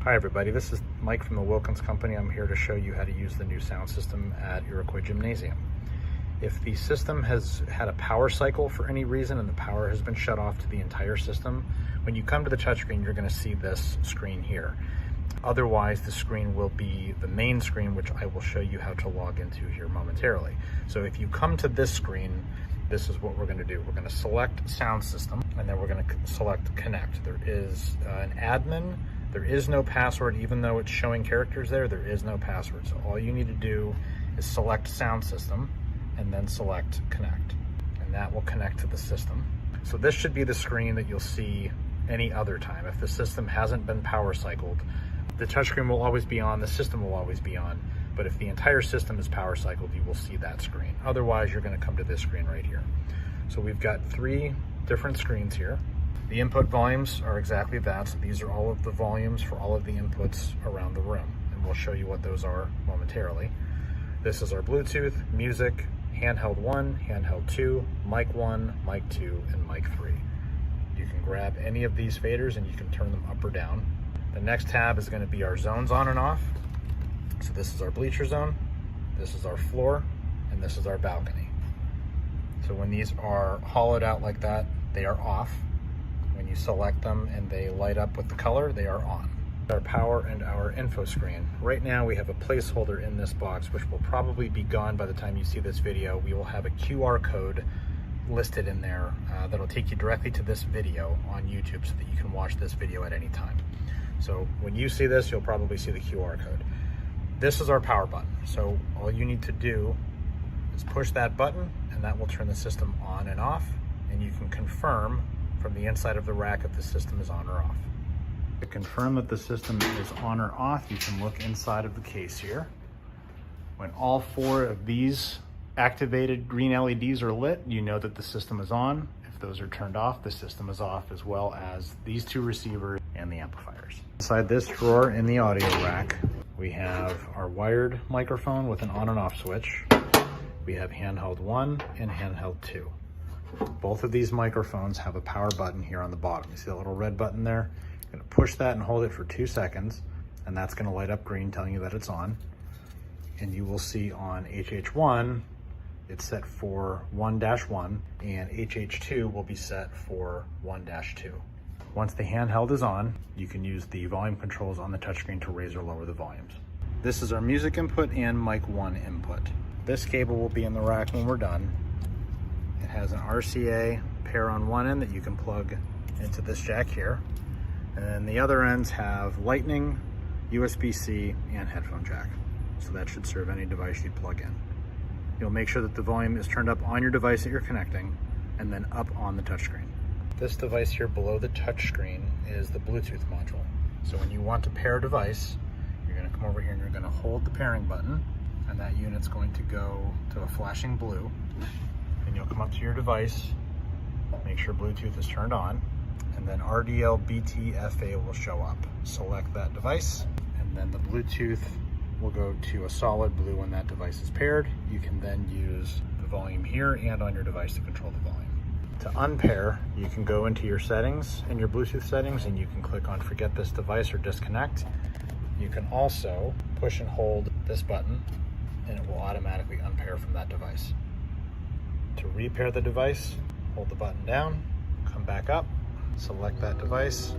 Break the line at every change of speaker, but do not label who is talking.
Hi everybody, this is Mike from the Wilkins Company. I'm here to show you how to use the new sound system at Iroquois Gymnasium. If the system has had a power cycle for any reason and the power has been shut off to the entire system, when you come to the touchscreen, you're going to see this screen here. Otherwise, the screen will be the main screen, which I will show you how to log into here momentarily. So if you come to this screen, this is what we're going to do. We're going to select sound system, and then we're going to select connect. There is an admin. There is no password. Even though it's showing characters there is no password. So all you need to do is select sound system and then select connect, and that will connect to the system. So this should be the screen that you'll see any other time. If the system hasn't been power cycled, the touchscreen will always be on, the system will always be on. But if the entire system is power cycled, you will see that screen. Otherwise, you're going to come to this screen right here. So we've got 3 different screens here. The input volumes are exactly that. So these are all of the volumes for all of the inputs around the room, and we'll show you what those are momentarily. This is our Bluetooth, music, handheld 1, handheld 2, mic 1, mic 2, and mic 3. You can grab any of these faders and you can turn them up or down. The next tab is going to be our zones on and off. So this is our bleacher zone, this is our floor, and this is our balcony. So when these are hollowed out like that, they are off. When you select them and they light up with the color, they are on. Our power and our info screen. Right now we have a placeholder in this box, which will probably be gone by the time you see this video. We will have a QR code listed in there that'll take you directly to this video on YouTube so that you can watch this video at any time. So when you see this, you'll probably see the QR code. This is our power button. So all you need to do is push that button and that will turn the system on and off, and you can confirm from the inside of the rack if the system is on or off. To confirm that the system is on or off, you can look inside of the case here. When all 4 of these activated green LEDs are lit, you know that the system is on. If those are turned off, the system is off, as well as these 2 receivers and the amplifiers. Inside this drawer in the audio rack, we have our wired microphone with an on and off switch. We have handheld 1 and handheld 2. Both of these microphones have a power button here on the bottom. You see that little red button there? You're gonna push that and hold it for 2 seconds, and that's gonna light up green telling you that it's on. And you will see on HH1, it's set for 1-1, and HH2 will be set for 1-2. Once the handheld is on, you can use the volume controls on the touchscreen to raise or lower the volumes. This is our music input and mic 1 input. This cable will be in the rack when we're done. It has an RCA pair on one end that you can plug into this jack here. And then the other ends have lightning, USB-C, and headphone jack. So that should serve any device you'd plug in. You'll make sure that the volume is turned up on your device that you're connecting and then up on the touchscreen. This device here below the touchscreen is the Bluetooth module. So when you want to pair a device, you're gonna come over here and you're gonna hold the pairing button, and that unit's going to go to a flashing blue. And you'll come up to your device, make sure Bluetooth is turned on, and then RDL BTFA will show up. Select that device, and then the Bluetooth will go to a solid blue when that device is paired. You can then use the volume here and on your device to control the volume. To unpair, you can go into your settings and your Bluetooth settings, and you can click on forget this device or disconnect. You can also push and hold this button, and it will automatically unpair from that device. To repair the device, hold the button down, come back up, select that device,